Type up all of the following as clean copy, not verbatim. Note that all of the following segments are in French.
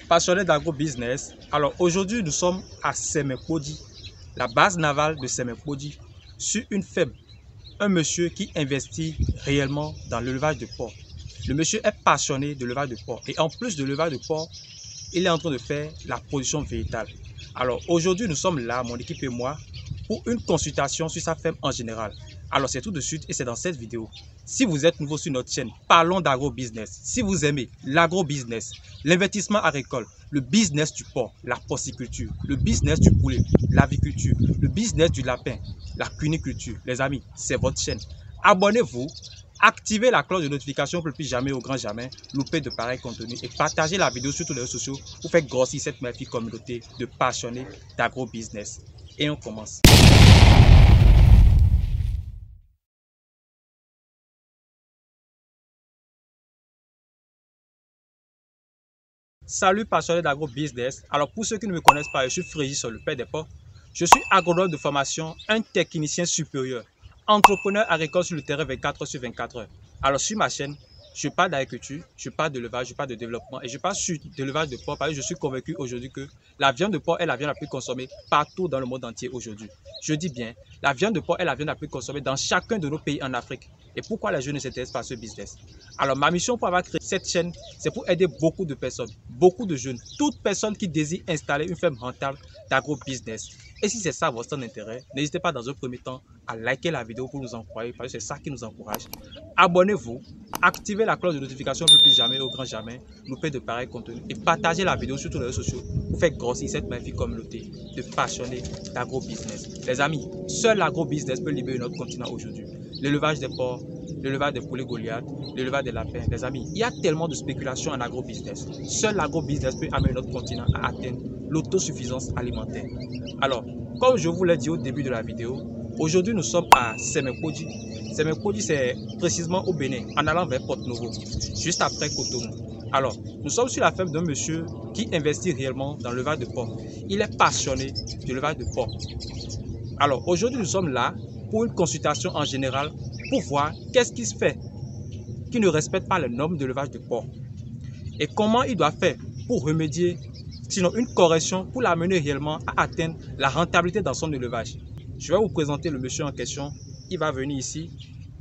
Passionné d'agro-business, alors aujourd'hui nous sommes à Semekpodi, la base navale de Semekpodi, sur une ferme. Un monsieur qui investit réellement dans l'élevage de porc. Le monsieur est passionné de l'élevage de porc et en plus de l'élevage de porc, il est en train de faire la production végétale. Alors aujourd'hui nous sommes là, mon équipe et moi, pour une consultation sur sa ferme en général. Alors c'est tout de suite et c'est dans cette vidéo. Si vous êtes nouveau sur notre chaîne, parlons d'agro-business. Si vous aimez l'agro-business, l'investissement agricole, le business du porc, la porciculture, le business du poulet, l'aviculture, le business du lapin, la cuniculture, les amis, c'est votre chaîne. Abonnez-vous, activez la cloche de notification pour ne plus jamais au grand jamais louper de pareils contenus et partagez la vidéo sur tous les réseaux sociaux pour faire grossir cette magnifique communauté de passionnés d'agro-business. Et on commence. Salut passionnés d'agro-business. Alors pour ceux qui ne me connaissent pas, je suis Frégis, le père des porcs. Je suis agronome de formation, un technicien supérieur, entrepreneur agricole sur le terrain 24 heures sur 24 heures. Alors sur ma chaîne, je parle d'agriculture, je parle d'élevage, je parle de développement et je parle sur l'élevage de porc parce que je suis convaincu aujourd'hui que la viande de porc est la viande la plus consommée partout dans le monde entier aujourd'hui. Je dis bien, la viande de porc est la viande la plus consommée dans chacun de nos pays en Afrique. Et pourquoi les jeunes ne s'intéressent pas à ce business? Alors ma mission pour avoir créé cette chaîne, c'est pour aider beaucoup de personnes, beaucoup de jeunes, toute personne qui désire installer une ferme rentable d'agro-business. Et si c'est ça votre intérêt, n'hésitez pas dans un premier temps à liker la vidéo pour nous encourager, parce que c'est ça qui nous encourage. Abonnez-vous, activez la cloche de notification pour plus jamais au grand jamais louper de pareils contenus et partagez la vidéo sur tous les réseaux sociaux pour faire grossir cette magnifique communauté de passionnés d'agro-business. Les amis, seul l'agro-business peut libérer notre continent aujourd'hui. L'élevage des porcs, l'élevage des poulets Goliath, l'élevage des lapins. Les amis, il y a tellement de spéculation en agro-business. Seul l'agro-business peut amener notre continent à atteindre l'autosuffisance alimentaire. Alors, comme je vous l'ai dit au début de la vidéo, aujourd'hui nous sommes à Semekpodi. Semekpodi, c'est précisément au Bénin, en allant vers Porto-Novo, juste après Cotonou. Alors, nous sommes sur la ferme d'un monsieur qui investit réellement dans l'élevage de porc. Il est passionné de l'élevage de porc. Alors, aujourd'hui nous sommes là pour une consultation en général pour voir qu'est-ce qui se fait qui ne respecte pas les normes de l'élevage de porc et comment il doit faire pour remédier, sinon une correction pour l'amener réellement à atteindre la rentabilité dans son élevage. Je vais vous présenter le monsieur en question. Il va venir ici,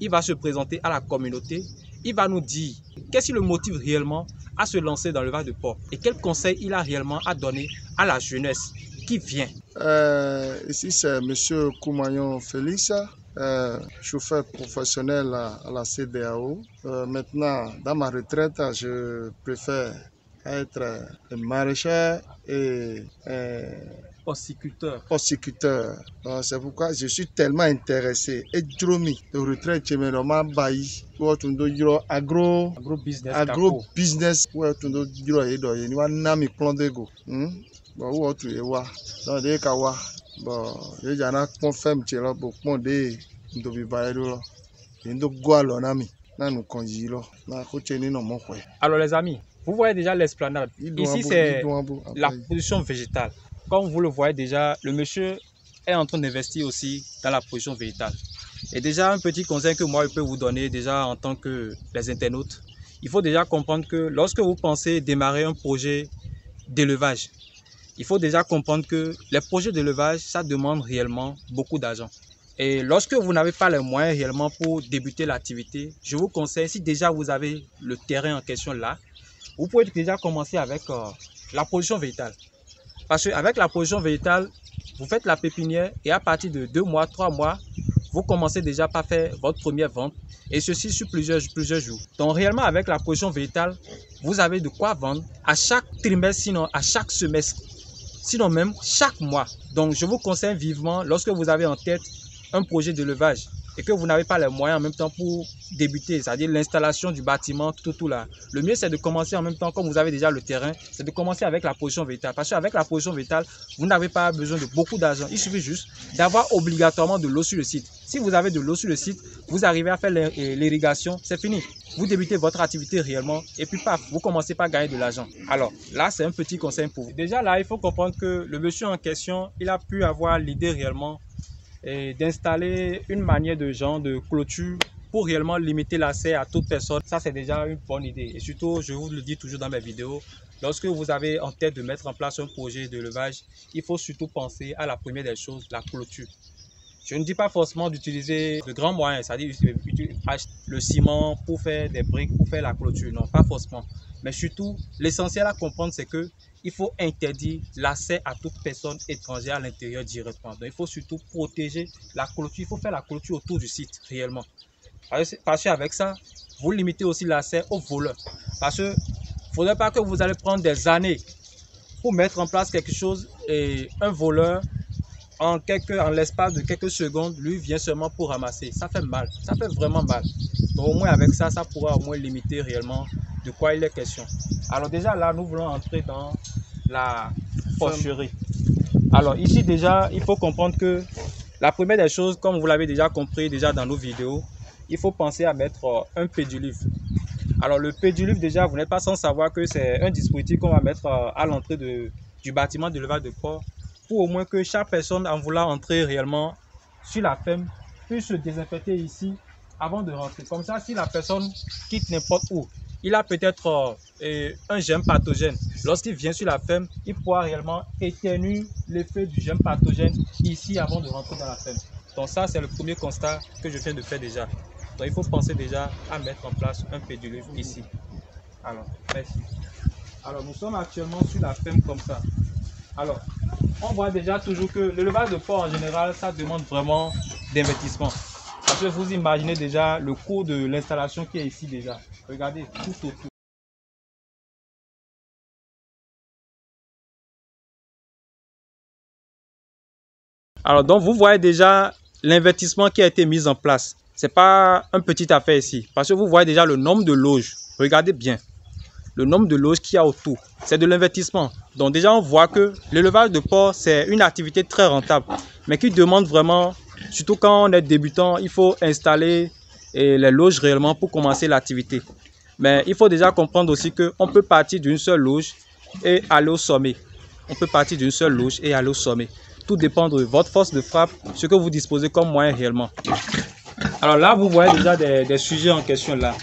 il va se présenter à la communauté, il va nous dire qu'est-ce qui le motive réellement à se lancer dans l'élevage de porc et quels conseils il a réellement à donner à la jeunesse qui vient. Ici c'est monsieur Koumayon Félix, chauffeur professionnel à la CEDEAO. Maintenant, dans ma retraite, je préfère être maraîcher et porciculteur. C'est pourquoi je suis tellement intéressé. Et Dromi, de retraite, je me demande agro-business. Bon, où autre est wa dans des kawa bon il y en a qu'on fait petit là pour des ndobi bailo ndo gwalo nami na nous konjilo na kocheni no mo kwe. Alors les amis, vous voyez déjà l'esplanade. Ici c'est la production végétale. Comme vous le voyez déjà, le monsieur est en train d'investir aussi dans la production végétale. Et déjà un petit conseil que moi je peux vous donner déjà en tant que les internautes, il faut déjà comprendre que lorsque vous pensez démarrer un projet d'élevage, il faut déjà comprendre que les projets d'élevage, ça demande réellement beaucoup d'argent. Et lorsque vous n'avez pas les moyens réellement pour débuter l'activité, je vous conseille, si déjà vous avez le terrain en question là, vous pouvez déjà commencer avec la production végétale. Parce qu'avec la production végétale, vous faites la pépinière et à partir de 2 mois, 3 mois, vous commencez déjà par faire votre première vente et ceci sur plusieurs jours. Donc réellement avec la production végétale, vous avez de quoi vendre à chaque trimestre, sinon à chaque semestre. Sinon même chaque mois. Donc je vous conseille vivement, lorsque vous avez en tête un projet d'élevage et que vous n'avez pas les moyens en même temps pour débuter, c'est-à-dire l'installation du bâtiment, tout là. Le mieux c'est de commencer en même temps, comme vous avez déjà le terrain, c'est de commencer avec la production végétale. Parce qu'avec la production végétale, vous n'avez pas besoin de beaucoup d'argent. Il suffit juste d'avoir obligatoirement de l'eau sur le site. Si vous avez de l'eau sur le site, vous arrivez à faire l'irrigation, c'est fini. Vous débutez votre activité réellement et puis paf, vous commencez par gagner de l'argent. Alors là, c'est un petit conseil pour vous. Déjà là, il faut comprendre que le monsieur en question, il a pu avoir l'idée réellement d'installer une manière de genre de clôture pour réellement limiter l'accès à toute personne. Ça, c'est déjà une bonne idée. Et surtout, je vous le dis toujours dans mes vidéos, lorsque vous avez en tête de mettre en place un projet d'élevage, il faut surtout penser à la première des choses, la clôture. Je ne dis pas forcément d'utiliser de grands moyens, c'est-à-dire le ciment pour faire des briques, pour faire la clôture. Non, pas forcément. Mais surtout, l'essentiel à comprendre, c'est que il faut interdire l'accès à toute personne étrangère à l'intérieur directement. Donc, il faut surtout protéger la clôture. Il faut faire la clôture autour du site, réellement. Parce qu'avec ça, vous limitez aussi l'accès aux voleurs. Parce qu'il ne faudrait pas que vous allez prendre des années pour mettre en place quelque chose et un voleur, en l'espace de quelques secondes, lui vient seulement pour ramasser. Ça fait mal, ça fait vraiment mal. Donc au moins avec ça, ça pourra au moins limiter réellement de quoi il est question. Alors déjà là, nous voulons entrer dans la porcherie. Alors ici déjà, il faut comprendre que la première des choses, comme vous l'avez déjà compris déjà dans nos vidéos, il faut penser à mettre un pédiluve. Alors le pédiluve déjà, vous n'êtes pas sans savoir que c'est un dispositif qu'on va mettre à l'entrée du bâtiment d'élevage de porc, pour au moins que chaque personne en voulant entrer réellement sur la ferme puisse se désinfecter ici avant de rentrer. Comme ça, si la personne quitte n'importe où, il a peut-être un germe pathogène. Lorsqu'il vient sur la ferme, il pourra réellement éternuer l'effet du germe pathogène ici avant de rentrer dans la ferme. Donc ça, c'est le premier constat que je viens de faire déjà. Donc il faut penser déjà à mettre en place un pédiluve ici. Alors, merci. Alors, nous sommes actuellement sur la ferme comme ça. Alors, on voit déjà toujours que l'élevage de porc en général, ça demande vraiment d'investissement. Parce que vous imaginez déjà le coût de l'installation qui est ici déjà. Regardez tout autour. Alors, donc vous voyez déjà l'investissement qui a été mis en place. Ce n'est pas un petit affaire ici. Parce que vous voyez déjà le nombre de loges. Regardez bien. Le nombre de loges qu'il y a autour, c'est de l'investissement. Donc déjà, on voit que l'élevage de porc, c'est une activité très rentable, mais qui demande vraiment, surtout quand on est débutant, il faut installer les loges réellement pour commencer l'activité. Mais il faut déjà comprendre aussi qu'on peut partir d'une seule loge et aller au sommet. On peut partir d'une seule loge et aller au sommet. Tout dépend de votre force de frappe, ce que vous disposez comme moyen réellement. Alors là, vous voyez déjà des sujets en question là.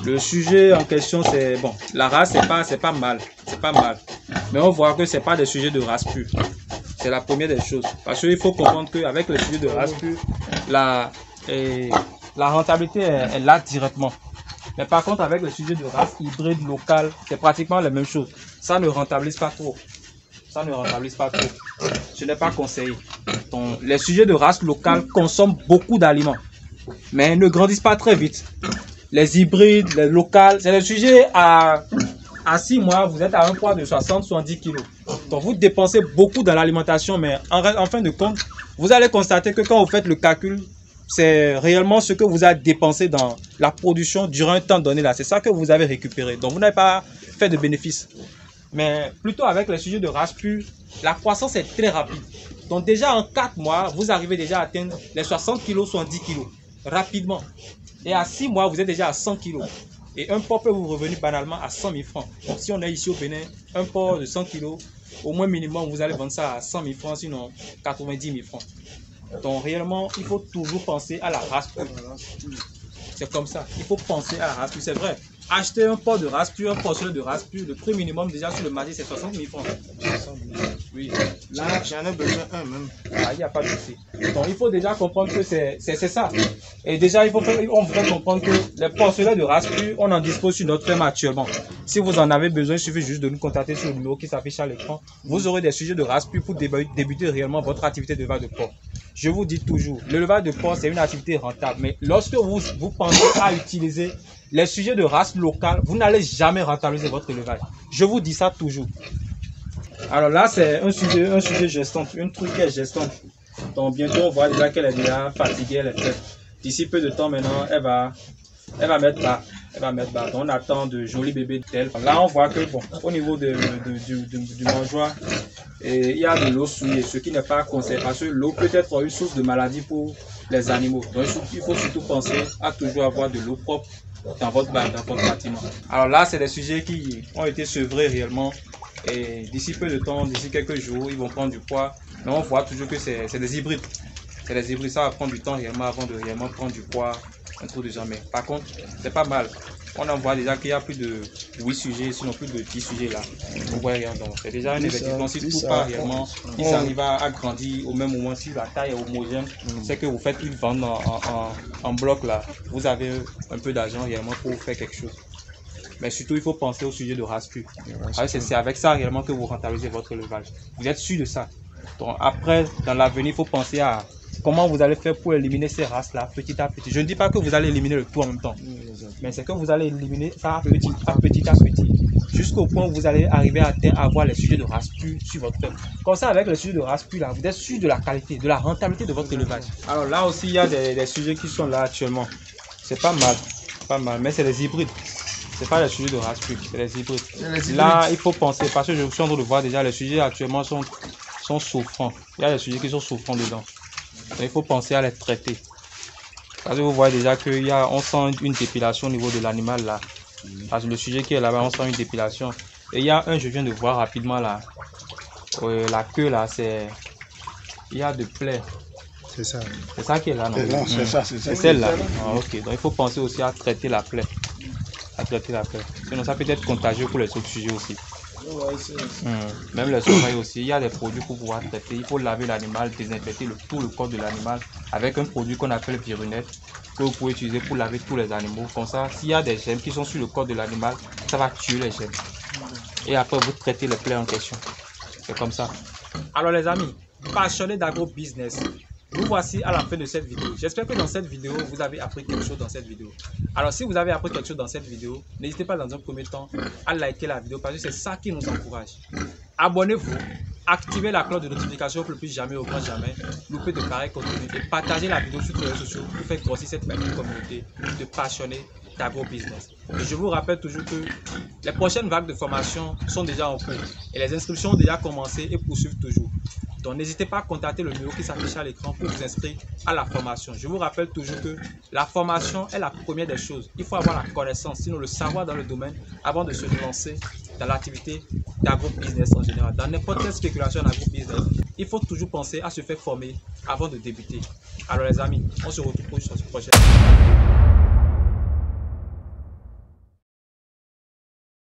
Le sujet en question, c'est bon, la race, c'est pas mal, mais on voit que c'est pas des sujets de race pure. C'est la première des choses, parce qu'il faut comprendre qu'avec les sujets de race pure, la rentabilité est là directement. Mais par contre, avec les sujets de race hybride locale, c'est pratiquement la même chose. Ça ne rentabilise pas trop. Ce n'est pas conseillé. Donc, les sujets de race locale consomment beaucoup d'aliments, mais ne grandissent pas très vite. Les hybrides, les locales, c'est des sujets à 6 mois, vous êtes à un poids de 60-70 kg. Donc vous dépensez beaucoup dans l'alimentation, mais en fin de compte, vous allez constater que quand vous faites le calcul, c'est réellement ce que vous avez dépensé dans la production durant un temps donné là. C'est ça que vous avez récupéré. Donc vous n'avez pas fait de bénéfices. Mais plutôt avec les sujets de race pure, la croissance est très rapide. Donc déjà en 4 mois, vous arrivez déjà à atteindre les 60 kg, 70 kg rapidement. Et à 6 mois, vous êtes déjà à 100 kg. Et un porc peut vous revenir banalement à 100 000 francs. Donc, si on est ici au Bénin, un porc de 100 kg, au moins minimum, vous allez vendre ça à 100 000 francs, sinon 90 000 francs. Donc, réellement, il faut toujours penser à la race pure. C'est comme ça. Il faut penser à la race pure. C'est vrai. Acheter un porc de race pure, un porcelet de race pure, le prix minimum déjà sur le marché, c'est 60 000 francs. Oui. Là, j'en ai besoin un même. Ah, il n'y a pas de souci. Donc, il faut déjà comprendre que c'est ça. Et déjà, on voudrait comprendre que les porcelets de race pure, on en dispose sur notre ferme actuellement. Si vous en avez besoin, il suffit juste de nous contacter sur le numéro qui s'affiche à l'écran. Vous aurez des sujets de race pure pour débuter réellement votre activité d'élevage de porc. Je vous dis toujours, l'élevage de porc, c'est une activité rentable. Mais lorsque vous pensez à utiliser les sujets de race locale, vous n'allez jamais rentabiliser votre élevage. Je vous dis ça toujours. Alors là, c'est un sujet gestante, une truc qui est gestante. Donc bientôt, on voit déjà qu'elle est déjà fatiguée, elle est faite. D'ici peu de temps maintenant, elle va mettre bas. Donc on attend de jolis bébés d'elle. Là, on voit que bon, au niveau du mangeoire, il y a de l'eau souillée, ce qui n'est pas conseillé parce que l'eau peut être une source de maladie pour les animaux. Donc il faut surtout penser à toujours avoir de l'eau propre dans votre bâtiment. Alors là, c'est des sujets qui ont été sevrés réellement. Et d'ici peu de temps, d'ici quelques jours, ils vont prendre du poids. Mais on voit toujours que c'est des hybrides. C'est des hybrides, ça va prendre du temps réellement avant de réellement prendre du poids un trou de jamais. Par contre, c'est pas mal. On en voit déjà qu'il y a plus de 8 sujets, sinon plus de 10 sujets là. Vous voyez, donc c'est déjà un investissement. Si tout part réellement, si ça arrive à grandir au même moment, si la taille est homogène, c'est que vous faites une vente en bloc là. Vous avez un peu d'argent réellement pour faire quelque chose. Mais surtout, il faut penser au sujet de race pure. C'est avec ça réellement que vous rentabilisez votre élevage. Vous êtes sûr de ça. Donc après, dans l'avenir, il faut penser à comment vous allez faire pour éliminer ces races-là petit à petit. Je ne dis pas que vous allez éliminer le tout en même temps, mais c'est que vous allez éliminer ça petit à petit, jusqu'au point où vous allez arriver à avoir les sujets de race pure sur votre ferme. Comme ça, avec les sujets de race pure, là, vous êtes sûr de la qualité, de la rentabilité de votre élevage. Alors là aussi, il y a des sujets qui sont là actuellement. C'est pas mal, mais c'est des hybrides. C'est pas les sujets de race pure, c'est les hybrides. Là, il faut penser, parce que je suis en train de voir déjà, les sujets actuellement sont souffrants. Il y a des sujets qui sont souffrants dedans. Donc, il faut penser à les traiter. Parce que vous voyez déjà qu'on sent une dépilation au niveau de l'animal là. Parce que le sujet qui est là-bas, on sent une dépilation. Et il y a un, je viens de voir rapidement là. La queue là, il y a de plaies. C'est ça. C'est ça qui est là, non? C'est ça. C'est celle-là. Ah, ok. Donc il faut penser aussi à traiter la plaie. Sinon ça peut être contagieux pour les autres sujets aussi. Même les oreilles aussi, il y a des produits pour pouvoir traiter. Il faut laver l'animal, désinfecter tout le corps de l'animal avec un produit qu'on appelle Virunette, que vous pouvez utiliser pour laver tous les animaux. Comme ça, s'il y a des germes qui sont sur le corps de l'animal, ça va tuer les germes. Et après, vous traitez les plaies en question. C'est comme ça. Alors les amis, passionnés d'agro-business, nous voici à la fin de cette vidéo. J'espère que dans cette vidéo, vous avez appris quelque chose dans cette vidéo. Alors si vous avez appris quelque chose dans cette vidéo, n'hésitez pas dans un premier temps à liker la vidéo parce que c'est ça qui nous encourage. Abonnez-vous, activez la cloche de notification pour ne plus jamais, au grand jamais, louper de pareils contenus et partagez la vidéo sur les réseaux sociaux pour faire grossir cette petite communauté de passionnés d'agro-business. Et je vous rappelle toujours que les prochaines vagues de formation sont déjà en cours et les inscriptions ont déjà commencé et poursuivent toujours. Donc n'hésitez pas à contacter le numéro qui s'affiche à l'écran pour vous inscrire à la formation. Je vous rappelle toujours que la formation est la première des choses. Il faut avoir la connaissance, sinon le savoir dans le domaine avant de se lancer dans l'activité d'agro-business en général. Dans n'importe quelle spéculation en agro-business, il faut toujours penser à se faire former avant de débuter. Alors les amis, on se retrouve pour une prochaine.